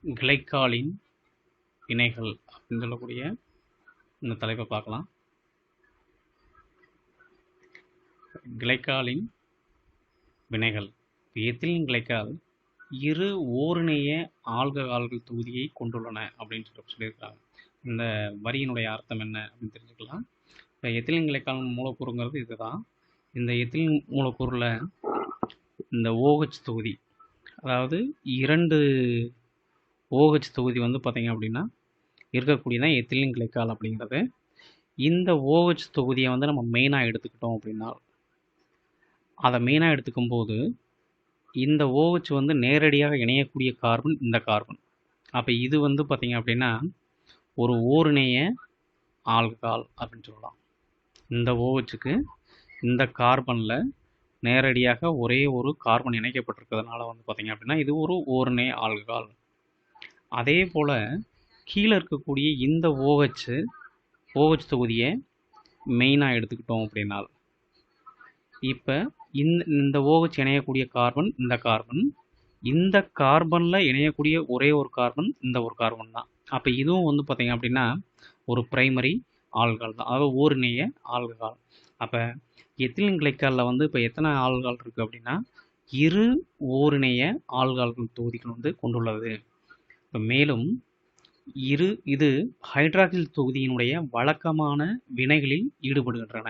கிளைக்காலின் வினைகள் அப்படின்னு சொல்லக்கூடிய இந்த தலைப்பை பார்க்கலாம். கிளைக்காலின் வினைகள். எத்திலீன் கிளைக்கால் இரு ஓரிணைய ஆல்கஹால்கள் தொகுதியை கொண்டுள்ளன அப்படின்னு சொல்லியிருக்காங்க. இந்த வரியினுடைய அர்த்தம் என்ன அப்படின்னு தெரிஞ்சுக்கலாம். இப்போ எத்திலீன் கிளைக்கால் மூலக்கூறுங்கிறது இதுதான். இந்த எத்திலீன் மூலக்கூறில் இந்த OH தொகுதி, அதாவது 2 OH தொகுதி வந்து பார்த்திங்க அப்படின்னா இருக்கக்கூடியதான் எத்திலீன் கிளைக்கால் அப்படிங்கிறது. இந்த OH தொகுதியை வந்து நம்ம மெயினாக எடுத்துக்கிட்டோம் அப்படின்னா, அதை மெயினாக எடுத்துக்கும் போது இந்த OH வந்து நேரடியாக இணையக்கூடிய கார்பன் இந்த கார்பன். அப்போ இது வந்து பார்த்திங்க அப்படின்னா ஒரு ஓரிணைய ஆல்கஹால் அப்படின்னு சொல்லலாம். இந்த OHக்கு இந்த கார்பனில் நேரடியாக ஒரே ஒரு கார்பன் இணைக்கப்பட்டிருக்கிறதுனால வந்து பார்த்திங்க அப்படின்னா இது ஒரு ஓரிணைய ஆல்கஹால். அதே போல் கீழே இருக்கக்கூடிய இந்த OH தொகுதியை மெயினாக எடுத்துக்கிட்டோம் அப்படின்னா, இப்போ இந்த OH இணையக்கூடிய கார்பன் இந்த கார்பனில் இணையக்கூடிய ஒரே ஒரு கார்பன் இந்த ஒரு கார்பன் தான். அப்போ இதுவும் வந்து பார்த்திங்க அப்படின்னா ஒரு பிரைமரி ஆல்கஹால் தான், அதாவது ஓரிணைய ஆல்கஹால். அப்போ எத்திலீன் கிளைக்காலில் வந்து இப்போ எத்தனை ஆல்கஹால் இருக்குது அப்படின்னா 2 ஓரிணைய ஆல்கஹால்கள் தொகுதிகள் வந்து கொண்டுள்ளது. இப்போ மேலும் இது ஹைட்ராக்சில் தொகுதியினுடைய வழக்கமான வினைகளில் ஈடுபடுகின்றன.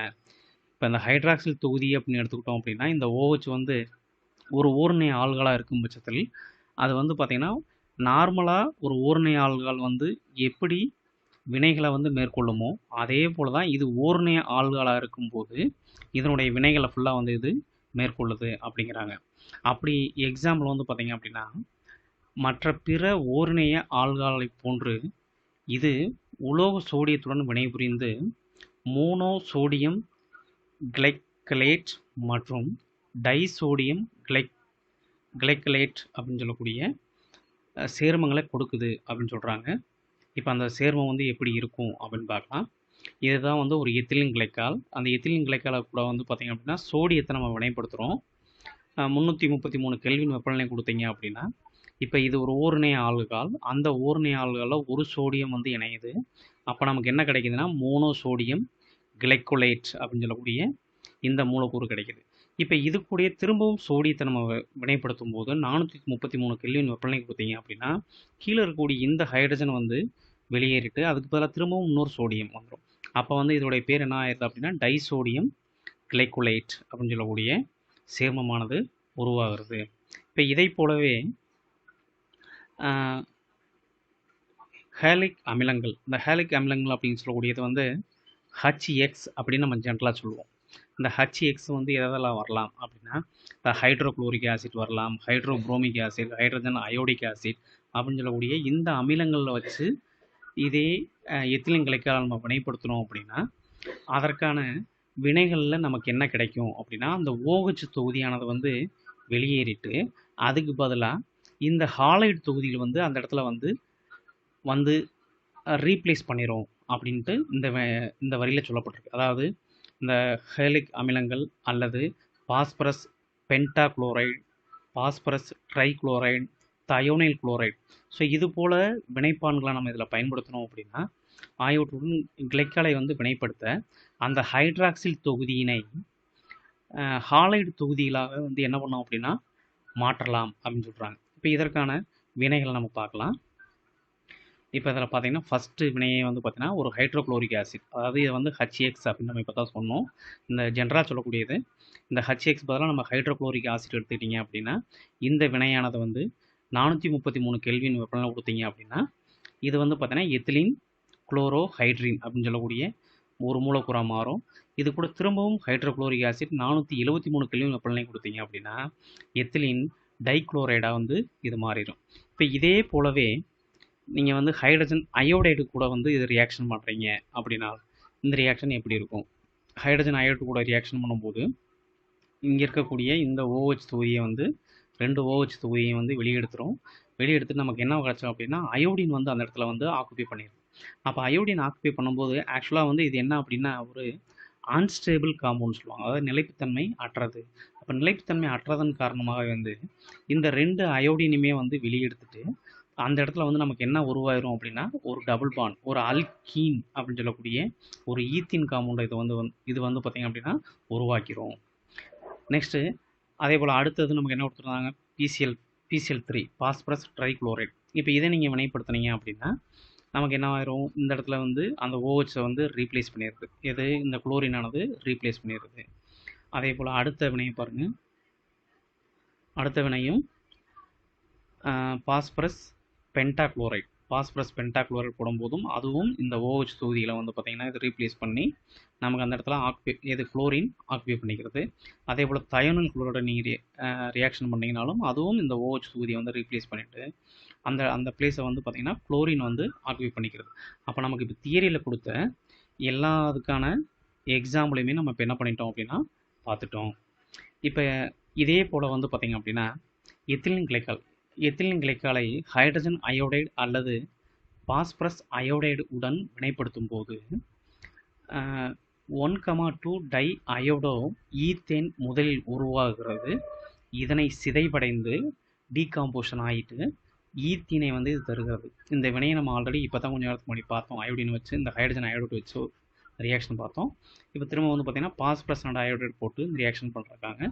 இப்போ இந்த ஹைட்ராக்சில் தொகுதி அப்படின்னு எடுத்துக்கிட்டோம் அப்படின்னா இந்த OH வந்து ஒரு ஓரிணைய ஆல்கஹாலாக இருக்கும் பட்சத்தில் அது வந்து பார்த்திங்கன்னா நார்மலாக ஒரு ஓரிணைய ஆல்கஹால் வந்து எப்படி வினைகளை வந்து மேற்கொள்ளுமோ அதே போல் தான் இது ஓரிணைய ஆல்கஹாலாக இருக்கும்போது இதனுடைய வினைகளை ஃபுல்லாக வந்து இது மேற்கொள்ளுது அப்படிங்கிறாங்க. அப்படி எக்ஸாம்பிள் வந்து பார்த்திங்க அப்படின்னா மற்ற பிற ஓரிணைய ஆல்கஹாலை போன்று இது உலோக சோடியத்துடன் வினைபுரிந்து மோனோசோடியம் கிளைக்கலேட் மற்றும் டைசோடியம் கிளைக்கலேட் அப்படின்னு சொல்லக்கூடிய சேர்மங்களை கொடுக்குது அப்படின்னு சொல்கிறாங்க. இப்போ அந்த சேர்மம் வந்து எப்படி இருக்கும் அப்படின்னு பார்க்கலாம். இதுதான் வந்து ஒரு எத்திலீன் கிளைக்கால். அந்த எத்திலீன் கிளைக்காலை கூட வந்து பார்த்திங்க அப்படின்னா சோடியத்தை நம்ம வினைப்படுத்துகிறோம். 333 கெல்வின் வெப்பநிலை கொடுத்தீங்க அப்படின்னா இப்போ இது ஒரு ஓரிணைய ஆல்கஹால். அந்த ஓரிணைய ஆல்கஹாலில் ஒரு சோடியம் வந்து இணையுது. அப்போ நமக்கு என்ன கிடைக்குதுன்னா மோனோசோடியம் கிளைக்கோலேட் அப்படின்னு சொல்லக்கூடிய இந்த மூலக்கூறு கிடைக்குது. இப்போ இது கூட திரும்பவும் சோடியத்தை நம்ம வினைப்படுத்தும் போது 433 கெல்வின் வெப்பநிலை கொடுத்தீங்க அப்படின்னா கீழே இருக்கக்கூடிய இந்த ஹைட்ரஜன் வந்து வெளியேறிட்டு அதுக்கு பதிலாக திரும்பவும் இன்னொரு சோடியம் வந்துடும். அப்போ வந்து இதோடைய பேர் என்ன ஆயிடுது அப்படின்னா டைசோடியம் கிளைக்கோலேட் அப்படின்னு சொல்லக்கூடிய சேர்மமானது உருவாகிறது. இப்போ இதை போலவே ஹேலிக் அமிலங்கள், இந்த ஹேலிக் அமிலங்கள் அப்படின்னு சொல்லக்கூடியது வந்து HX அப்படின்னு நம்ம ஜென்ரலாக சொல்லுவோம். இந்த HX வந்து எதெல்லாம் வரலாம் அப்படின்னா இந்த ஹைட்ரோக்ளோரிக் ஆசிட் வரலாம், ஹைட்ரோப்ரோமிக் ஆசிட், ஹைட்ரஜன் அயோடிக் ஆசிட் அப்படின்னு சொல்லக்கூடிய இந்த அமிலங்களில் வச்சு இதே எத்திலீன் கிளைக்கால் நம்ம வினைப்படுத்தணும் அப்படின்னா அதற்கான வினைகளில் நமக்கு என்ன கிடைக்கும் அப்படின்னா அந்த OH தொகுதியானது வந்து வெளியேறிட்டு அதுக்கு பதிலாக இந்த ஹாலைடு தொகுதியில் வந்து அந்த இடத்துல வந்து ரீப்ளேஸ் பண்ணிடும் அப்படின்ட்டு இந்த வரியில் சொல்லப்பட்டிருக்கு. அதாவது இந்த ஹேலிக் அமிலங்கள் அல்லது phosphorus pentachloride, phosphorus trichloride, thionyl chloride, so இது போல் வினைப்பான்களை நம்ம இதில் பயன்படுத்தணும் அப்படின்னா ஆகியவற்றுடன் கிளைக்காலை வந்து வினைப்படுத்த அந்த ஹைட்ராக்சில் தொகுதியினை ஹாலைடு தொகுதிகளாக வந்து என்ன பண்ணோம் அப்படின்னா மாற்றலாம் அப்படின்னு சொல்கிறாங்க. இப்போ இதற்கான வினைகளை நம்ம பார்க்கலாம். இப்போ இதில் பார்த்தீங்கன்னா ஃபஸ்ட்டு வினையை வந்து பார்த்தீங்கன்னா ஒரு ஹைட்ரோக்ளோரிக் ஆசிட், அதாவது இதை வந்து HX அப்படின்னு நம்ம இப்போ தான் சொன்னோம். இந்த ஜென்ரலாக சொல்லக்கூடியது இந்த HX பதிலாக நம்ம ஹைட்ரோக்ளோரிக் ஆசிட் எடுத்துக்கிட்டிங்க அப்படின்னா இந்த வினையானது வந்து 433 கெல்வின் வெப்பநிலை கொடுத்தீங்க அப்படின்னா இது வந்து பார்த்தீங்கன்னா எத்திலீன் குளோரோஹைட்ரின் அப்படின்னு சொல்லக்கூடிய ஒரு மூலக்கூறாக மாறும். இது கூட திரும்பவும் ஹைட்ரோக்ளோரிக் ஆசிட் 473 கெல்வின் வெப்பநிலை கொடுத்தீங்க அப்படின்னா எத்திலீன் டைக்ளோரைடாக வந்து இது மாறிடும். இப்போ இதே போலவே நீங்கள் வந்து ஹைட்ரஜன் அயோடைடு கூட வந்து இது ரியாக்ஷன் பண்ணுறீங்க அப்படின்னா இந்த ரியாக்ஷன் எப்படி இருக்கும்? ஹைட்ரஜன் அயோடைடு கூட ரியாக்ஷன் பண்ணும்போது இங்கே இருக்கக்கூடிய இந்த OH தொகுதியை வந்து 2 OH தொகுதியை வந்து வெளியெடுத்துட்டு நமக்கு என்ன கிடச்சோம் அப்படின்னா அயோடின் வந்து அந்த இடத்துல வந்து ஆக்குபை பண்ணிடும். அப்போ அயோடின் ஆக்குபை பண்ணும்போது ஆக்சுவலாக வந்து இது என்ன அப்படின்னா ஒரு அன்ஸ்டேபிள் காம்பவுண்ட் சொல்லுவாங்க, அதாவது நிலைப்புத்தன்மை அற்றது. அப்போ நிலைப்புத்தன்மை அற்றதன் காரணமாக வந்து இந்த 2 அயோடினுமே வந்து வெளியெடுத்துட்டு அந்த இடத்துல வந்து நமக்கு என்ன உருவாயிரும் அப்படின்னா ஒரு டபுள் பாண்ட், ஒரு அல்கீன் அப்படின்னு சொல்லக்கூடிய ஒரு ஈத்தீன் காம்பவுண்டை இது வந்து பார்த்தீங்க அப்படின்னா உருவாக்கிரும். நெக்ஸ்ட்டு அதே போல் அடுத்தது நமக்கு என்ன கொடுத்துருந்தாங்க, பிசிஎல் 3 பாஸ்பரஸ் ட்ரைக்ளோரைட். இப்போ இதை நீங்கள் வினைப்படுத்துனீங்க அப்படின்னா நமக்கு என்ன ஆயிரும், இந்த இடத்துல வந்து அந்த OH வந்து ரீப்ளேஸ் பண்ணிடுது, எது இந்த குளோரினானது ரீப்ளேஸ் பண்ணிடுது. அதே போல் அடுத்த வினையை பாருங்கள், அடுத்த வினையும் பாஸ்பரஸ் பென்டாக்ளோரைட் போடும்போதும் அதுவும் இந்த OH தொகுதியில் வந்து பார்த்திங்கன்னா இது ரீப்ளேஸ் பண்ணி நமக்கு அந்த இடத்துல குளோரின் ஆக்குபை பண்ணிக்கிறது. அதே போல் தயோனில் குளோரைடை நீங்கள் ரியாக்ஷன் பண்ணிங்கனாலும் அதுவும் இந்த OH தொகுதியை வந்து ரீப்ளேஸ் பண்ணிவிட்டு அந்த பிளேஸை வந்து பார்த்திங்கன்னா குளோரின் வந்து ஆக்குபை பண்ணிக்கிறது. அப்போ நமக்கு இப்போ தியரியில் கொடுத்த எல்லா அதுக்கான எக்ஸாம்பிளையுமே நம்ம இப்போ என்ன பண்ணிட்டோம் அப்படின்னா பார்த்துட்டோம். இப்போ இதே போல் வந்து பார்த்திங்க அப்படின்னா எத்திலின் கிளைக்காலை ஹைட்ரஜன் அயோடைடு அல்லது பாஸ்பரஸ் அயோடைடு உடன் வினைப்படுத்தும் போது 1,2 டை அயோடோ ஈத்தேன் முதலில் உருவாகிறது. இதனை சிதைவடைந்து டீகாம்போஷன் ஆகிட்டு ஈத்தீனை வந்து இது தருகிறது. இந்த வினையை நம்ம ஆல்ரெடி இப்போ தான் கொஞ்சம் நேரத்துக்கு முன்னாடி பார்த்தோம். அயோடின் வச்சு இந்த ஹைட்ரஜன் அயோடைடு வச்சு ரியாக்ஷன் பார்த்தோம். இப்போ திரும்ப வந்து பார்த்திங்கன்னா பாஸ்பரஸ் அண்ட் அயோடைடு போட்டு இந்த ரியாக்ஷன் பண்ணுறாங்க.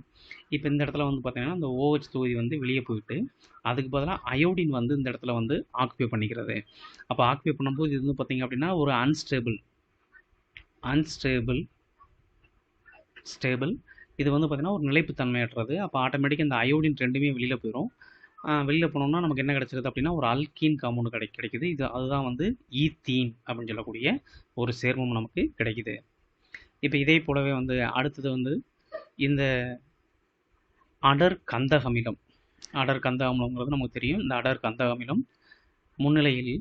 இப்போ இந்த இடத்துல வந்து பார்த்திங்கன்னா இந்த OH தொகுதி வந்து வெளியே போயிட்டு அதுக்கு பதிலாக அயோடின் வந்து இந்த இடத்துல வந்து ஆக்குபை பண்ணிக்கிறது. அப்போ ஆக்குபை பண்ணும்போது இது வந்து பார்த்திங்க அப்படின்னா ஒரு ஸ்டேபிள் இது வந்து பார்த்திங்கன்னா ஒரு நிலைப்புத்தன்மையற்றது. அப்போ ஆட்டோமேட்டிக்காக இந்த அயோடின் ரெண்டுமே வெளியில் போயிடும். வெளியில் போனோம்னா நமக்கு என்ன கிடச்சிருது அப்படின்னா ஒரு அல்கீன் காம்பவுண்டு கிடைக்குது. அதுதான் வந்து ஈத்தீன் அப்படின்னு சொல்லக்கூடிய ஒரு சேர்மம் நமக்கு கிடைக்குது. இப்போ இதே போலவே வந்து அடுத்தது வந்து இந்த அடர் கந்தக அமிலம்ங்கிறது நமக்கு தெரியும். இந்த அடர் கந்தக அமிலம் முன்னிலையில்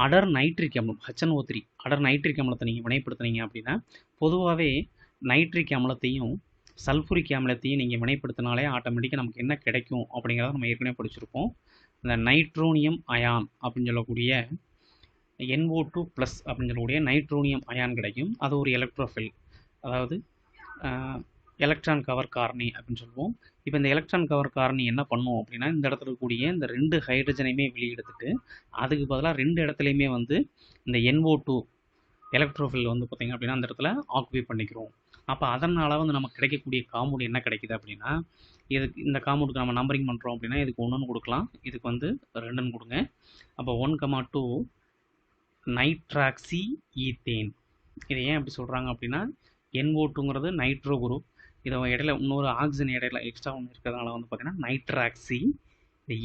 அடர் நைட்ரிக் அமிலம் HNO3 அடர் நைட்ரிக் அமிலத்தை நீங்கள் வினைப்படுத்துனீங்க அப்படின்னா பொதுவாகவே நைட்ரிக் அமிலத்தையும் சல்ஃபூரிக் அமிலத்தையும் நீங்கள் வினைப்படுத்தினாலே ஆட்டோமேட்டிக்காக நமக்கு என்ன கிடைக்கும் அப்படிங்கிறத நம்ம ஏற்கனவே படிச்சிருப்போம். இந்த நைட்ரோனியம் அயான் அப்படின்னு சொல்லக்கூடிய NO2+ அப்படின்னு சொல்லக்கூடிய நைட்ரோனியம் அயான் கிடைக்கும். அது ஒரு எலக்ட்ரோஃபில், அதாவது எலக்ட்ரான் கவர் காரணி அப்படின்னு சொல்லுவோம். இப்போ இந்த எலக்ட்ரான் கவர் காரணி என்ன பண்ணும் அப்படின்னா இந்த இடத்துல இருக்கக்கூடிய இந்த 2 ஹைட்ரஜனையுமே வெளியெடுத்துட்டு அதுக்கு பதிலாக 2 இடத்துலையுமே வந்து இந்த NO2 எலக்ட்ரோஃபில் வந்து பார்த்திங்க அப்படின்னா அந்த இடத்துல ஆக்குபை பண்ணிக்கிறோம். அப்போ அதனால் வந்து நமக்கு கிடைக்கக்கூடிய காம்பவுண்ட் என்ன கிடைக்குது அப்படின்னா இந்த காம்பவுண்டுக்கு நம்ம நம்பரிங் பண்ணுறோம் அப்படின்னா இதுக்கு 1 கொடுக்கலாம், இதுக்கு வந்து 2 கொடுங்க. அப்போ 1,2 நைட்ராக்சி ஈத்தேன். இதை ஏன் அப்படி சொல்கிறாங்க அப்படின்னா NO2ங்கிறது நைட்ரோ குரூப், இதை இடையில இன்னொரு ஆக்சிஜன் இடையில எக்ஸ்ட்ரா ஒன்று இருக்கிறதுனால வந்து பார்த்திங்கன்னா நைட்ராக்சி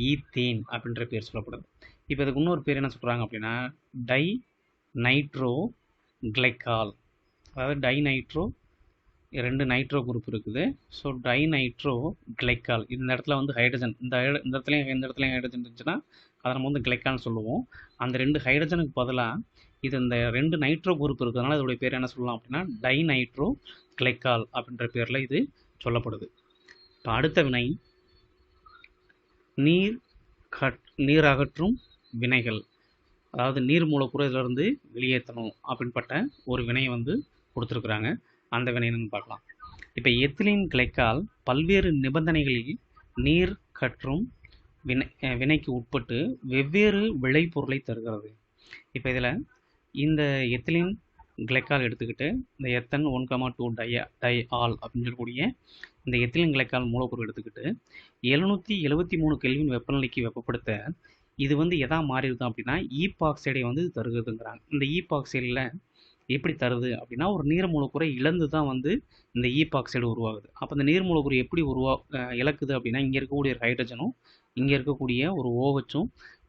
ஈத்தேன் அப்படின்ற பேர் சொல்லப்படுது. இப்போ இதுக்கு இன்னொரு பேர் என்ன சொல்கிறாங்க அப்படின்னா டை நைட்ரோ கிளைக்கால், அதாவது டைநைட்ரோ 2 நைட்ரோ குரூப் இருக்குது. So dinitro glycol. இந்த இடத்துல வந்து ஹைட்ரஜன் இந்த இடத்துலையும் ஹைட்ரஜன் இருந்துச்சுன்னா அதை நம்ம வந்து கிளைக்கால்னு சொல்லுவோம். அந்த 2 ஹைட்ரஜனுக்கு பதிலாக இது இந்த 2 நைட்ரோ குரூப் இருக்கிறதுனால இதோடைய பேர் என்ன சொல்லலாம் அப்படின்னா டைநைட்ரோ கிளைக்கால் அப்படின்ற பேரில் இது சொல்லப்படுது. இப்போ அடுத்த வினை நீர் அகற்றும் வினைகள், அதாவது நீர் மூலக்கூறு இதிலிருந்து வெளியேற்றணும் அப்படின்பட்ட ஒரு வினையை வந்து கொடுத்துருக்குறாங்க. அந்த வினைன்னு பார்க்கலாம். இப்போ எத்திலீன் கிளைக்கால் பல்வேறு நிபந்தனைகளில் நீர் கற்றும் வினைக்கு உட்பட்டு வெவ்வேறு விளைபொருளை தருகிறது. இப்போ இதில் இந்த எத்திலீன் கிளைக்கால் எடுத்துக்கிட்டு இந்த எத்தன் 1,2 டை ஆல் அப்படின்னு சொல்லக்கூடிய இந்த எத்திலீன் கிளைக்கால் மூலப்பொருள் எடுத்துக்கிட்டு 773 கெல்வின் வெப்பநிலைக்கு வெப்பப்படுத்த இது வந்து எதா மாறிடுது அப்படின்னா ஈபாக்சைடை வந்து தருகிறதுங்கிறாங்க. இந்த ஈபாக்சைடில் எப்படி தருது அப்படின்னா ஒரு நீர் மூலக்கூறை இழந்து தான் வந்து இந்த ஈபாக்சைடு உருவாகுது. அப்போ இந்த நீர் மூலக்கூறு எப்படி இழக்குது அப்படின்னா இங்கே இருக்கக்கூடிய ஒரு ஹைட்ரஜனும் இங்கே இருக்கக்கூடிய ஒரு OHம்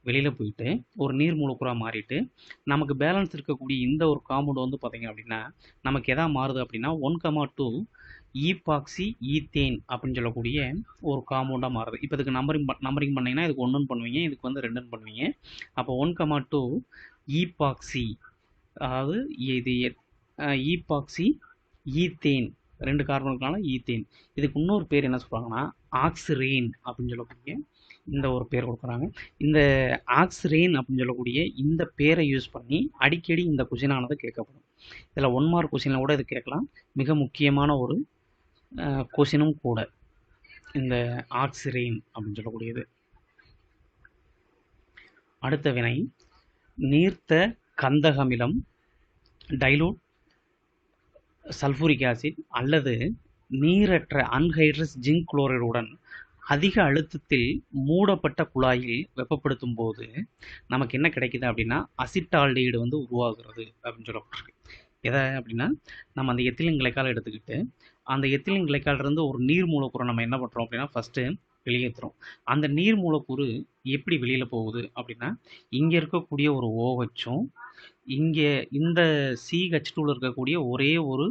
வெளியில் போயிட்டு ஒரு நீர் மூலக்கூறாக மாறிட்டு நமக்கு பேலன்ஸ் இருக்கக்கூடிய இந்த ஒரு காம்பவுண்ட் வந்து பார்த்திங்க அப்படின்னா நமக்கு எதா மாறுது அப்படின்னா 1,2 ஈபாக்சி ஈத்தேன் அப்படின்னு சொல்லக்கூடிய ஒரு காம்பவுண்டாக மாறுது. இப்போ இதுக்கு நம்பரிங் பண்ணிங்கன்னா இதுக்கு 1 பண்ணுவீங்க, இதுக்கு வந்து 2 பண்ணுவீங்க. அப்போ 1,2 ஈபாக்சி, அதாவது இது ஈபாக்சி ஈத்தேன் 2 கார்பனுக்குனால ஈத்தேன். இதுக்கு இன்னொரு பேர் என்ன சொல்கிறாங்கன்னா ஆக்சிரேன் அப்படின்னு சொல்லக்கூடிய இந்த ஒரு பேர் கொடுக்குறாங்க. இந்த ஆக்சிரேன் அப்படின்னு சொல்லக்கூடிய இந்த பேரை யூஸ் பண்ணி அடிக்கடி இந்த கொஷினானது கேட்கப்படும். இதில் 1 மார்க் கொஷினில் கூட இது கேட்கலாம். மிக முக்கியமான ஒரு கொஷினும் கூட இந்த ஆக்சிரேன் அப்படின்னு சொல்லக்கூடியது. அடுத்த வினை நீர்த்த கந்தக அமிலம் டைலூட் சல்ஃபூரிக் ஆசிட் அல்லது நீரற்ற அன்ஹைட்ரஸ் ஜிங்க் குளோரைடுடன் அதிக அழுத்தத்தில் மூடப்பட்ட குழாயில் வெப்பப்படுத்தும் போது நமக்கு என்ன கிடைக்குது அப்படின்னா அசிட்டால்டிஹைடு வந்து உருவாகிறது அப்படின்னு சொல்லப்பட்டிருக்கு. எதை அப்படின்னா நம்ம அந்த எத்திலின் கிளைக்கால் எடுத்துக்கிட்டு அந்த எத்திலின் கிளைக்காலிருந்து ஒரு நீர் மூலக்கூறை நம்ம என்ன பண்ணுறோம் அப்படின்னா ஃபஸ்ட்டு வெளியேற்றுறோம். அந்த நீர் மூலக்கூறு எப்படி வெளியில் போகுது அப்படின்னா இங்கே இருக்கக்கூடிய ஒரு OHம் இங்கே இந்த CH2ல இருக்கக்கூடிய ஒரே ஒரு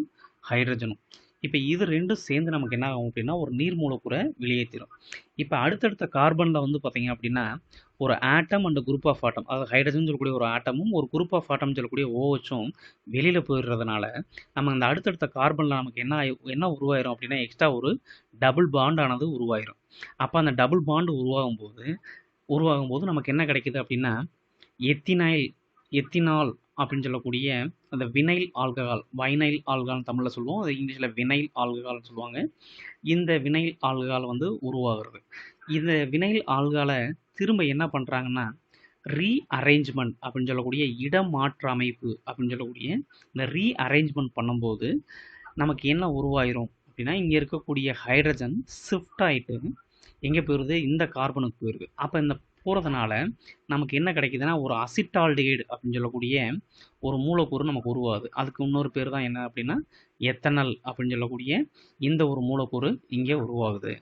ஹைட்ரஜனும் இப்போ இது ரெண்டும் சேர்ந்து நமக்கு என்ன ஆகும் அப்படின்னா ஒரு நீர் மூலக்கூறை வெளியேற்றிடும். இப்போ அடுத்தடுத்த கார்பனில் வந்து பார்த்தீங்க அப்படின்னா ஒரு ஆட்டம் அண்ட் குரூப் ஆஃப் ஆட்டம், அதாவது ஹைட்ரஜன் சொல்லக்கூடிய ஒரு ஆட்டமும் ஒரு குரூப் ஆஃப் ஆட்டம் சொல்லக்கூடிய OHம் வெளியில் போயிடுறதுனால நம்ம இந்த அடுத்தடுத்த கார்பனில் நமக்கு என்ன உருவாயிரும் அப்படின்னா எக்ஸ்ட்ரா ஒரு டபுள் பாண்ட் ஆனது உருவாயிரும். அப்போ அந்த டபுள் பாண்டு உருவாகும் போது நமக்கு என்ன கிடைக்குது அப்படின்னா எத்தினால் அப்படின்னு சொல்லக்கூடிய அந்த வினைல் ஆல்கஹால், வைனைல் ஆல்கஹால் தமிழில் சொல்லுவோம், அது இங்கிலீஷில் வினைல் ஆல்கஹால்னு சொல்லுவாங்க. இந்த வினைல் ஆல்கஹால் வந்து உருவாகிறது. இந்த வினைல் ஆல்கஹாலை திரும்ப என்ன பண்ணுறாங்கன்னா ரீஅரேஞ்ச்மெண்ட் அப்படின்னு சொல்லக்கூடிய இடமாற்ற அமைப்பு அப்படின்னு சொல்லக்கூடிய இந்த ரீஅரேஞ்ச்மெண்ட் பண்ணும்போது நமக்கு என்ன உருவாயிரும் அப்படின்னா இங்கே இருக்கக்கூடிய ஹைட்ரஜன் ஷிஃப்ட் ஆகிட்டு எங்கே போயிடுது, இந்த கார்பனுக்கு போயிடுது. அப்போ இந்த போகிறதுனால நமக்கு என்ன கிடைக்குதுன்னா ஒரு அசிட்டால்டிஹைடு அப்படின்னு சொல்லக்கூடிய ஒரு மூலக்கூறு நமக்கு உருவாகுது. அதுக்கு இன்னொரு பேர் தான் என்ன அப்படின்னா எத்தனால் அப்படின்னு சொல்லக்கூடிய இந்த ஒரு மூலக்கூறு இங்கே உருவாகுது.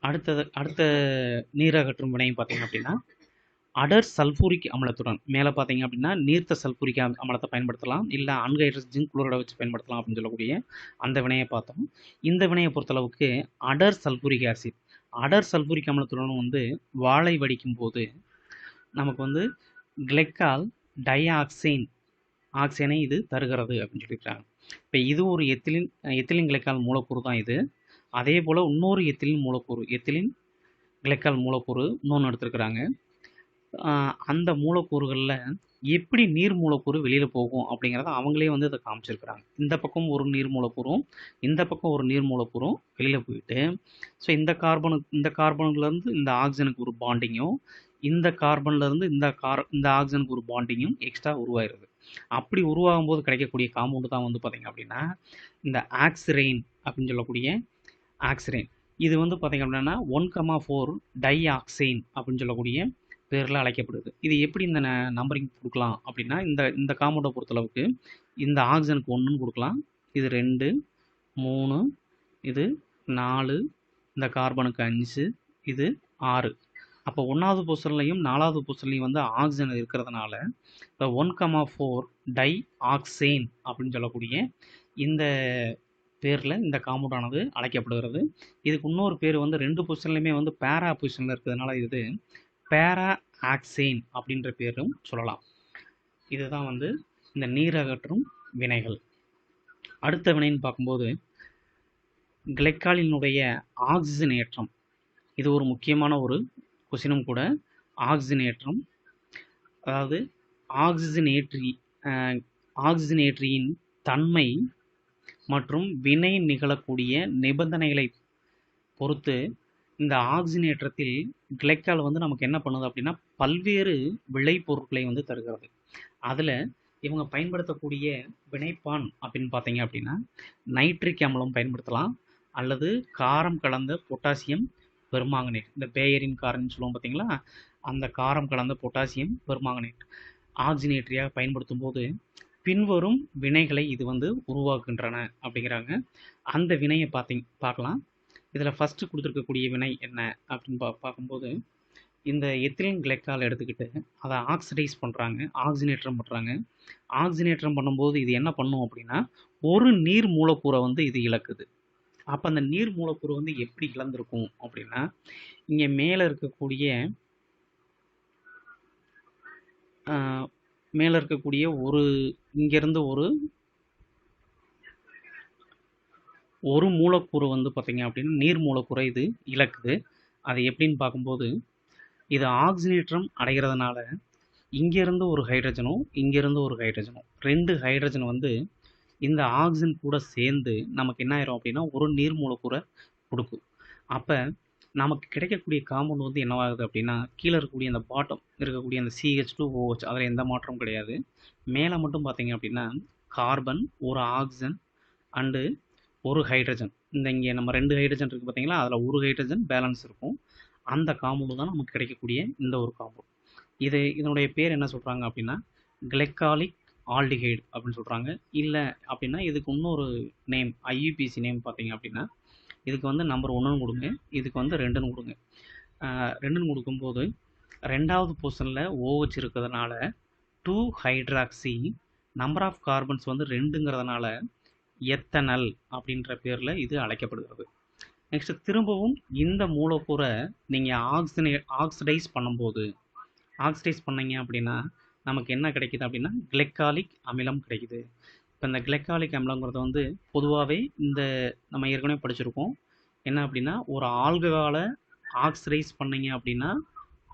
அடுத்த நீரகற்றும் வினை பார்த்தீங்க அப்படின்னா அடர் சல்ஃபூரிக் அமிலத்துடன் மேலே பார்த்தீங்க அப்படின்னா நீர்த்த சல்ஃபூரிக் அமிலத்தை பயன்படுத்தலாம், இல்லை அன்ஹைட்ரஸ் ஜிங்க் குளோரைடை வச்சு பயன்படுத்தலாம் அப்படின்னு சொல்லக்கூடிய அந்த வினையை பார்த்தோம். இந்த வினையை பொறுத்தளவுக்கு அடர் சல்ஃபூரிக் அமிலத்துடன் வந்து வாழை வடிக்கும் போது நமக்கு வந்து கிளைக்கால் ஆக்சைனை இது தருகிறது அப்படின்னு சொல்லியிருக்காங்க. இப்போ இது ஒரு எத்திலின் கிளைக்கால் மூலக்கூறு தான் இது. அதே போல் இன்னொரு எத்திலின் கிளைக்கால் மூலக்கூறு இன்னொன்று எடுத்துருக்குறாங்க. அந்த மூலக்கூறுகளில் எப்படி நீர் மூலக்கூறு வெளியில் போகும் அப்படிங்கிறத அவங்களே வந்து இதை காமிச்சிருக்கிறாங்க. இந்த பக்கம் ஒரு நீர் மூலக்கூறும் இந்த பக்கம் ஒரு நீர் மூலக்கூறும் வெளியில் போயிட்டு ஸோ இந்த கார்பனுக்குலேருந்து இந்த ஆக்சிஜனுக்கு ஒரு பாண்டிங்கும் இந்த கார்பன்லேருந்து இந்த ஆக்சிஜனுக்கு ஒரு பாண்டிங்கும் எக்ஸ்ட்ரா உருவாயிருது. அப்படி உருவாகும் போது கிடைக்கக்கூடிய காம்பவுண்டு தான் வந்து பார்த்திங்க அப்படின்னா இந்த ஆக்சிரைன் அப்படின்னு சொல்லக்கூடிய ஆக்சிரைன். இது வந்து பார்த்திங்க அப்படின்னா 1,4 டைஆக்சைன் அப்படின்னு சொல்லக்கூடிய பேரில் அழைக்கப்படுது. இது எப்படி இந்த நம்பரிங் கொடுக்கலாம் அப்படின்னா இந்த காம்பவுண்டை பொறுத்தளவுக்கு இந்த ஆக்சிஜனுக்கு 1ன்னு கொடுக்கலாம், இது 2, 3, இது 4, இந்த கார்பனுக்கு 5, இது 6. அப்போ 1வது பொசிஷன்லையும் 4வது பொசிஷன்லையும் வந்து ஆக்சிஜன் இருக்கிறதுனால இப்போ 1,4 டைஆக்சைன் அப்படின்னு சொல்லக்கூடிய இந்த பேரில் இந்த காம்பவுண்டானது அழைக்கப்படுகிறது. இதுக்கு இன்னொரு பேர் வந்து 2 பொசிஷன்லையுமே வந்து பேரா பொசிஷனில் இருக்கிறதுனால இது பேரா ஆக்சைன் அப்படின்ற பேரும் சொல்லலாம். இதுதான் வந்து இந்த நீரகற்றும் வினைகள். அடுத்த வினைன்னு பார்க்கும்போது கிளைக்காலினுடைய ஆக்சிஜனேற்றம். இது ஒரு முக்கியமான ஒரு கொஸ்டினும் கூட. ஆக்சிஜனேற்றம் அதாவது ஆக்சிஜனேற்றியின் தன்மை மற்றும் வினை நிகழக்கூடிய நிபந்தனைகளை பொறுத்து இந்த ஆக்சிஜனேற்றத்தில் கிளைக்கால் வந்து நமக்கு என்ன பண்ணுது அப்படின்னா பல்வேறு விளைபொருட்களை வந்து தருகிறது. அதில் இவங்க பயன்படுத்தக்கூடிய வினைப்பான் அப்படின்னு பார்த்தீங்க அப்படின்னா நைட்ரிக் அமிலம் பயன்படுத்தலாம், அல்லது காரம் கலந்த பொட்டாசியம் பெர்மாங்கனேட், இந்த பேயரின் காரம்னு சொல்லுவோம் பார்த்தீங்களா, அந்த காரம் கலந்த பொட்டாசியம் பெர்மாங்கனேட் ஆக்சிஜனேட்டரியாக பயன்படுத்தும் போது பின்வரும் வினைகளை இது வந்து உருவாக்குகின்றன அப்படிங்கிறாங்க. அந்த வினையை பார்க்கலாம். இதில் ஃபஸ்ட்டு கொடுத்துருக்கக்கூடிய வினை என்ன அப்படின்னு பார்க்கும்போது இந்த எத்திலின் கிளைக்கால் எடுத்துக்கிட்டு அதை ஆக்சிடைஸ் பண்ணுறாங்க, ஆக்சிஜனேற்றம் பண்ணுறாங்க. ஆக்சிஜனேற்றம் பண்ணும்போது இது என்ன பண்ணும் அப்படின்னா ஒரு நீர் மூலக்கூறை வந்து இது இழக்குது. அப்போ அந்த நீர் மூலக்கூறு வந்து எப்படி இழந்திருக்கும் அப்படின்னா இங்கே மேலே இருக்கக்கூடிய இங்கேருந்து ஒரு மூலக்கூறு வந்து பார்த்திங்க அப்படின்னா நீர் மூலக்கூறை இது இழக்குது. அது எப்படின்னு பார்க்கும்போது இது ஆக்சிஜனேற்றம் அடைகிறதுனால இங்கேருந்து ஒரு ஹைட்ரஜனும் இங்கேருந்து ஒரு ஹைட்ரஜனும் 2 ஹைட்ரஜன் வந்து இந்த ஆக்சிஜன் கூட சேர்ந்து நமக்கு என்ன ஆயிரும் அப்படின்னா ஒரு நீர் மூலக்கூறை கொடுக்கும். அப்போ நமக்கு கிடைக்கக்கூடிய காம்பவுண்ட் வந்து என்னவாகுது அப்படின்னா, கீழே இருக்கக்கூடிய அந்த பாட்டம் இருக்கக்கூடிய அந்த CH2OH அதில் எந்த மாற்றமும் கிடையாது. மேலே மட்டும் பார்த்தீங்க அப்படின்னா கார்பன், ஒரு ஆக்சிஜன் அண்டு ஒரு ஹைட்ரஜன். இங்கே நம்ம 2 ஹைட்ரஜன் இருக்குது பார்த்தீங்களா, அதில் ஒரு ஹைட்ரஜன் பேலன்ஸ் இருக்கும். அந்த காம்பவுண்டு தான் நமக்கு கிடைக்கக்கூடிய இந்த ஒரு காம்பவுண்ட். இதனுடைய பேர் என்ன சொல்கிறாங்க அப்படின்னா கிளைக்காலிக் ஆல்டிஹைடு அப்படின்னு சொல்கிறாங்க. இல்லை அப்படின்னா இதுக்கு இன்னொரு நேம், IUPAC நேம் பார்த்தீங்க அப்படின்னா இதுக்கு வந்து நம்பர் 1ன்னு கொடுங்க, இதுக்கு வந்து 2ன்னு கொடுங்க. 2ன்னு கொடுக்கும்போது 2வது பொசிஷனில் OH இருக்கிறதுனால 2 ஹைட்ராக்சி, நம்பர் ஆஃப் கார்பன்ஸ் வந்து 2ங்கிறதுனால எத்தனல் அப்படின்ற பேரில் இது அழைக்கப்படுகிறது. நெக்ஸ்ட் திரும்பவும் இந்த மூலக்கூறை நீங்கள் ஆக்சிடைஸ் பண்ணும்போது, ஆக்சிடைஸ் பண்ணீங்க அப்படின்னா நமக்கு என்ன கிடைக்குது அப்படின்னா கிளைக்காலிக் அமிலம் கிடைக்குது. இப்போ இந்த கிளைக்காலிக் அமிலங்கிறது வந்து பொதுவாகவே நம்ம ஏற்கனவே படிச்சிருக்கோம். என்ன அப்படின்னா ஒரு ஆல்கஹாலை ஆக்சிடைஸ் பண்ணீங்க அப்படின்னா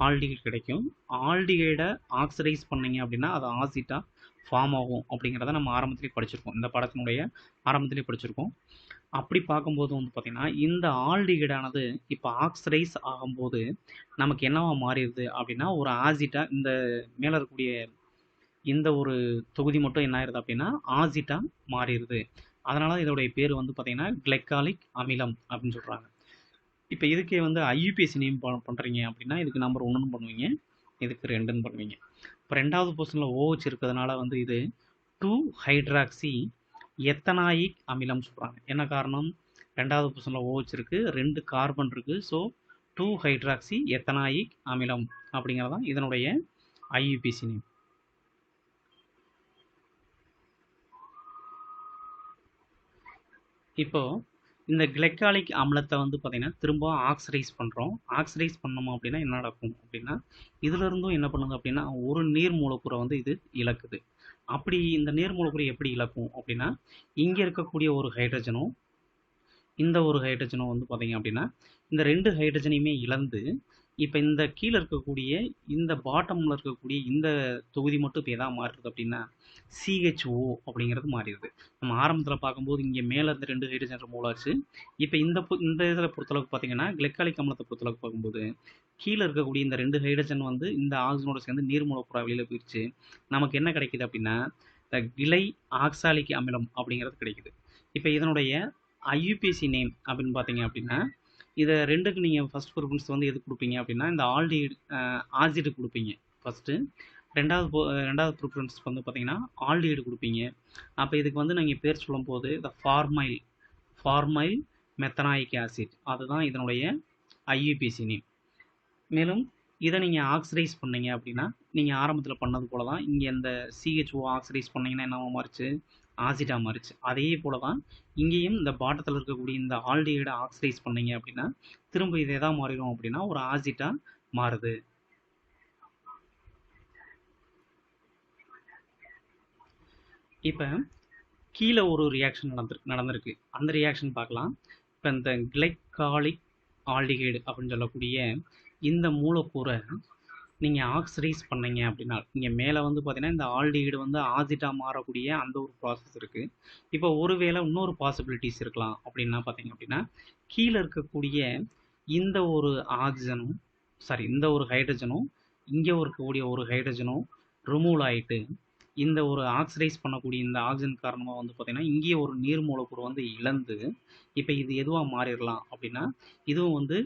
ஆல்டிஹைட் கிடைக்கும். ஆல்டிஹைடை ஆக்சிடைஸ் பண்ணீங்க அப்படின்னா அது ஆசிட்டாக ஃபார்ம் ஆகும் அப்படிங்கிறத நம்ம ஆரம்பத்திலே படிச்சிருக்கோம். இந்த பாடத்தினுடைய ஆரம்பத்திலே படிச்சிருக்கோம். அப்படி பார்க்கும்போது வந்து பார்த்திங்கன்னா இந்த ஆல்டிஹைடானது இப்போ ஆக்சிடைஸ் ஆகும்போது நமக்கு என்னவா மாறிடுது அப்படின்னா ஒரு ஆசிட்டாக இந்த மேலே இருக்கக்கூடிய இந்த ஒரு தொகுதி மட்டும் என்ன ஆயிருது அப்படின்னா ஆசிட்டாக மாறிடுது. அதனால இதோடைய பேர் வந்து பார்த்திங்கன்னா கிளைக்காலிக் அமிலம் அப்படின்னு சொல்கிறாங்க. இப்போ இதுக்கே வந்து IUPAC நேம் பண்ணுறீங்க அப்படின்னா இதுக்கு நம்பர் 1ன்னு பண்ணுவீங்க, இதுக்கு 2ன்னு பண்ணுவீங்க. இப்போ 2வது பொசிஷனில் OH இருக்கிறதுனால வந்து இது 2 ஹைட்ராக்சி எத்தனாயிக் அமிலம் சொல்கிறாங்க. என்ன காரணம்? 2வது பொசிஷனில் OH இருக்குது, 2 கார்பன் இருக்குது. ஸோ 2 ஹைட்ராக்சி எத்தனாயிக் அமிலம் அப்படிங்கிறதான் இதனுடைய IUPAC நேம். இப்போது இந்த கிளைக்காலிக் அமிலத்தை வந்து பார்த்திங்கன்னா திரும்ப ஆக்சிடைஸ் பண்ணுறோம். ஆக்சிடைஸ் பண்ணோம் அப்படின்னா என்ன நடக்கும் அப்படின்னா இதிலிருந்தும் என்ன பண்ணுது அப்படின்னா ஒரு நீர் மூலக்கூறை வந்து இது இழக்குது. அப்படி இந்த நீர் மூலக்கூறை எப்படி இழக்கும் அப்படின்னா இங்கே இருக்கக்கூடிய ஒரு ஹைட்ரஜனும் இந்த ஒரு ஹைட்ரஜனும் வந்து பார்த்திங்க அப்படின்னா இந்த 2 ஹைட்ரஜனையுமே இழந்து இப்போ இந்த கீழே இருக்கக்கூடிய இந்த பாட்டமில் இருக்கக்கூடிய இந்த தொகுதி மட்டும் இப்போ எதாக மாறுறது அப்படின்னா CHO அப்படிங்கிறது மாறிடுது. நம்ம ஆரம்பத்தில் பார்க்கும்போது இங்கே மேலே இருந்த 2 ஹைட்ரஜன் ரிமூவ் ஆச்சு. இப்போ இந்த இதில் பொறுத்தளவுக்கு பார்த்தீங்கன்னா கிளைக்காலிக் அமிலத்தை பொறுத்தளவுக்கு பார்க்கும்போது கீழே இருக்கக்கூடிய இந்த 2 ஹைட்ரஜன் வந்து இந்த ஆக்சிஜனோட சேர்ந்து நீர் மூலக்கூறாக வெளியில் போயிடுச்சு. நமக்கு என்ன கிடைக்குது அப்படின்னா இந்த கிளை ஆக்சாலிக் அமிலம் அப்படிங்கிறது கிடைக்குது. இப்போ இதனுடைய IUPAC நேம் அப்படின்னு பார்த்தீங்க அப்படின்னா இதை 2க்கு நீங்கள் ஃபஸ்ட் ப்ரிஃபரன்ஸ் வந்து எது கொடுப்பீங்க அப்படின்னா இந்த ஆல்டிஹைடு ஆசிடு கொடுப்பீங்க ஃபஸ்ட்டு. ரெண்டாவது ப்ரிஃபரன்ஸ் வந்து பார்த்தீங்கன்னா ஆல்டிஹைடு கொடுப்பீங்க. அப்போ இதுக்கு வந்து நீங்கள் பேர் சொல்லும்போது இந்த ஃபார்மைல் மெத்தனாயிக் ஆசிட் அதுதான் இதனுடைய IUPAC நேம். மேலும் இதை நீங்கள் ஆக்சிடைஸ் பண்ணீங்க அப்படின்னா நீங்கள் ஆரம்பத்தில் பண்ணது போல தான் இங்கே இந்த CHO ஆக்சிடைஸ் பண்ணிங்கன்னா என்னவா மாறிச்சு, ஆசிட்டாக மாறிச்சு. அதே போல தான் இங்கேயும் இந்த பாட்டத்தில் இருக்கக்கூடிய இந்த ஆல்டிஹைடை ஆக்சிடைஸ் பண்ணீங்க அப்படின்னா திரும்ப இது எதாக மாறிடும் அப்படின்னா ஒரு ஆசிட்டாக மாறுது. இப்போ கீழே ஒரு ரியாக்ஷன் நடந்திருக்கு. அந்த ரியாக்ஷன் பார்க்கலாம். இப்போ இந்த கிளைக்காலிக் ஆல்டிஹைடு அப்படின்னு சொல்லக்கூடிய இந்த மூலக்கூறை நீங்கள் ஆக்சிடைஸ் பண்ணீங்க அப்படின்னா இங்கே மேலே வந்து பார்த்தீங்கன்னா இந்த ஆல்டிஹைடு வந்து ஆசிட்டாக மாறக்கூடிய அந்த ஒரு ப்ராசஸ் இருக்குது. இப்போ ஒருவேளை இன்னொரு பாசிபிலிட்டிஸ் இருக்கலாம் அப்படின்னா பார்த்தீங்க அப்படின்னா கீழே இருக்கக்கூடிய இந்த ஒரு ஆக்சிஜனும் இந்த ஒரு ஹைட்ரஜனும் இங்கே இருக்கக்கூடிய ஒரு ஹைட்ரஜனும் ரிமூவ் ஆகிட்டு இந்த ஒரு ஆக்சிடைஸ் பண்ணக்கூடிய இந்த ஆக்சிஜன் காரணமாக வந்து பார்த்திங்கன்னா இங்கேயே ஒரு நீர் மூலக்கூறு வந்து இழந்து இப்போ இது எதுவாக மாறிடலாம் அப்படின்னா இதுவும் வந்து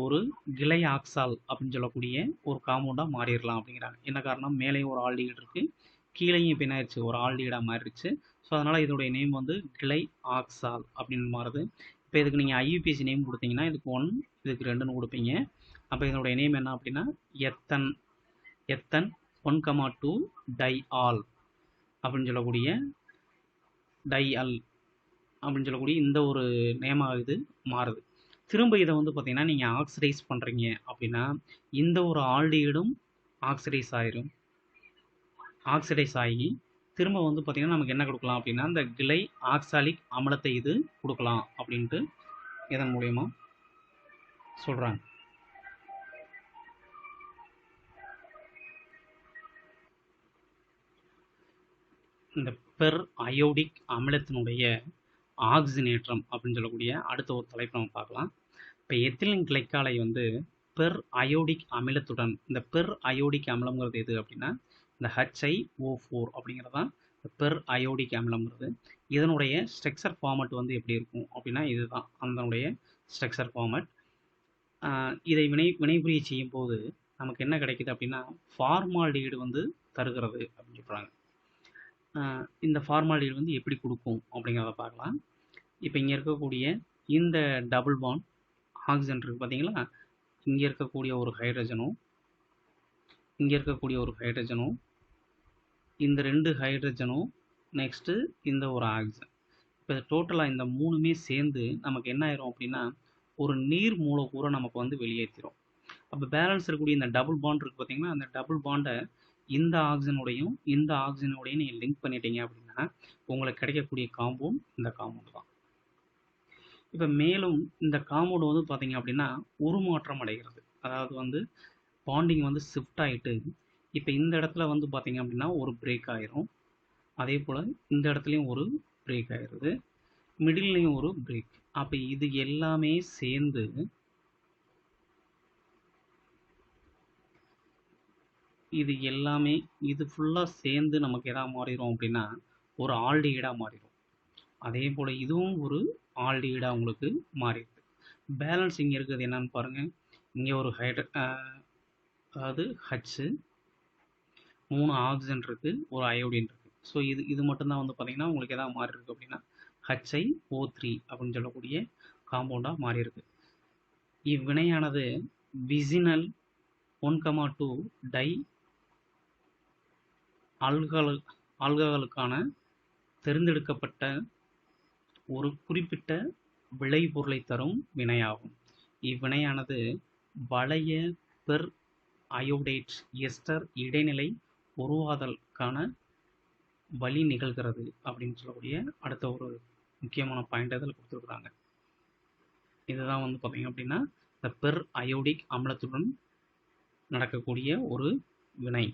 ஒரு கிளை ஆக்சால் அப்படின்னு சொல்லக்கூடிய ஒரு காம்பவுண்டாக மாறிடலாம் அப்படிங்கிறாங்க. என்ன காரணம்? மேலேயும் ஒரு ஆல்டிஹைடு இருக்குது, கீழேயும் இப்போ என்ன ஆயிடுச்சு ஒரு ஆல்டிஹைடாக மாறிடுச்சு. ஸோ அதனால் இதோடைய நேம் வந்து கிளை ஆக்சால் அப்படின்னு மாறுது. இப்போ இதுக்கு நீங்கள் IUPAC நேம் கொடுத்தீங்கன்னா இதுக்கு 1 இதுக்கு 2ன்னு கொடுப்பீங்க. அப்போ இதனுடைய நேம் என்ன அப்படின்னா எத்தன் 1,2 டை ஆல் அப்படின்னு சொல்லக்கூடிய இந்த ஒரு நேமாக இது மாறுது. திரும்ப இதை வந்து பார்த்தீங்கன்னா நீங்கள் ஆக்சிடைஸ் பண்ணுறீங்க அப்படின்னா இந்த ஒரு ஆல்டிஹைடும் ஆக்சிடைஸ் ஆகி திரும்ப வந்து பார்த்தீங்கன்னா நமக்கு என்ன கொடுக்கலாம் அப்படின்னா இந்த கிளை ஆக்சாலிக் அமிலத்தை இது கொடுக்கலாம் அப்படின்ட்டு இதன் மூலயமா சொல்கிறாங்க. இந்த பெர் அயோடிக் அமிலத்தினுடைய ஆக்சிஜனேற்றம் அப்படின்னு சொல்லக்கூடிய அடுத்த ஒரு தலைப்பு நம்ம பார்க்கலாம். இப்போ எத்திலின் கிளைக்காலை வந்து பெர் அயோடிக் அமிலத்துடன், இந்த பெர் அயோடிக் அமிலம்ங்கிறது எது அப்படின்னா இந்த HiO4 அப்படிங்கிறது தான் பெர் அயோடிக் அமிலம்ங்கிறது. இதனுடைய ஸ்ட்ரக்சர் ஃபார்மட் வந்து எப்படி இருக்கும் அப்படின்னா இதுதான் அதனுடைய ஸ்ட்ரக்சர் ஃபார்மட். இதை வினைபுரிய செய்யும் போது நமக்கு என்ன கிடைக்குது அப்படின்னா ஃபார்மால்டிஹைடு வந்து தருகிறது அப்படின்னு சொல்கிறாங்க. இந்த ஃபார்மால்டிஹைடு வந்து எப்படி கொடுக்கும் அப்படிங்கிறத பார்க்கலாம். இப்போ இங்கே இருக்கக்கூடிய இந்த டபுள் பாண்ட் ஆக்சிஜன் இருக்குது பார்த்தீங்களா, இங்கே இருக்கக்கூடிய ஒரு ஹைட்ரஜனும் இங்கே இருக்கக்கூடிய ஒரு ஹைட்ரஜனும் இந்த 2 ஹைட்ரஜனும் நெக்ஸ்ட்டு இந்த ஒரு ஆக்சிஜன், இப்போ டோட்டலாக இந்த 3மே சேர்ந்து நமக்கு என்ன ஆயிரும் அப்படின்னா ஒரு நீர் மூலக்கூறை நமக்கு வந்து வெளியேற்றிடும். அப்போ பேலன்ஸ் இருக்கக்கூடிய இந்த டபுள் பாண்ட் இருக்குது பார்த்தீங்கன்னா, அந்த டபுள் பாண்டை இந்த ஆக்சிஜனோடையும் இந்த ஆக்சிஜனோடையும் நீங்கள் லிங்க் பண்ணிட்டீங்க அப்படின்னா உங்களுக்கு கிடைக்கக்கூடிய காம்பவுண்ட் இந்த காம்பவுண்ட் தான். இப்போ மேலும் இந்த காம்பவுண்ட் வந்து பார்த்தீங்க அப்படின்னா உருமாற்றம் அடைகிறது. அதாவது வந்து பாண்டிங் வந்து ஷிஃப்ட் ஆகிட்டு இப்போ இந்த இடத்துல வந்து பார்த்தீங்க அப்படின்னா ஒரு பிரேக் ஆயிரும். அதே போல் இந்த இடத்துலையும் ஒரு பிரேக் ஆயிடுது, மிடில்லையும் ஒரு பிரேக். அப்போ இது எல்லாமே சேர்ந்து இது ஃபுல்லாக சேர்ந்து நமக்கு எதா மாறிடும் அப்படின்னா ஒரு ஆல்டிஹைடாக மாறிடும். அதே போல் இதுவும் ஒரு ஆல்டிஹைடாக உங்களுக்கு மாறிடுது. பேலன்ஸ் இங்கே இருக்கிறது என்னன்னு பாருங்கள். இங்கே ஒரு அதாவது ஹச்சு 3 ஆக்சிஜன் இருக்குது, ஒரு அயோடின் இருக்குது. ஸோ இது மட்டும்தான் வந்து பார்த்திங்கன்னா உங்களுக்கு எதாவது மாறி இருக்குது அப்படின்னா HiO3 அப்படின்னு சொல்லக்கூடிய காம்பவுண்டாக மாறி இருக்கு. இவ்வினையானது விசினல் 1,2 டை ஆல்கஹாலுக்கான தேர்ந்தெடுக்கப்பட்ட ஒரு குறிப்பிட்ட விளைபொருளை தரும் வினையாகும். இவ்வினையானது வளைய பெர் அயோடேட் எஸ்டர் இடைநிலை உருவாதலுக்கான வழி நிகழ்கிறது அப்படின்னு சொல்லக்கூடிய அடுத்த ஒரு முக்கியமான பாயிண்ட் அதில் கொடுத்துருக்குறாங்க. இதுதான் வந்து பார்த்தீங்க அப்படின்னா இந்த பெர் அயோடிக் அமிலத்துடன் நடக்கக்கூடிய ஒரு வினை.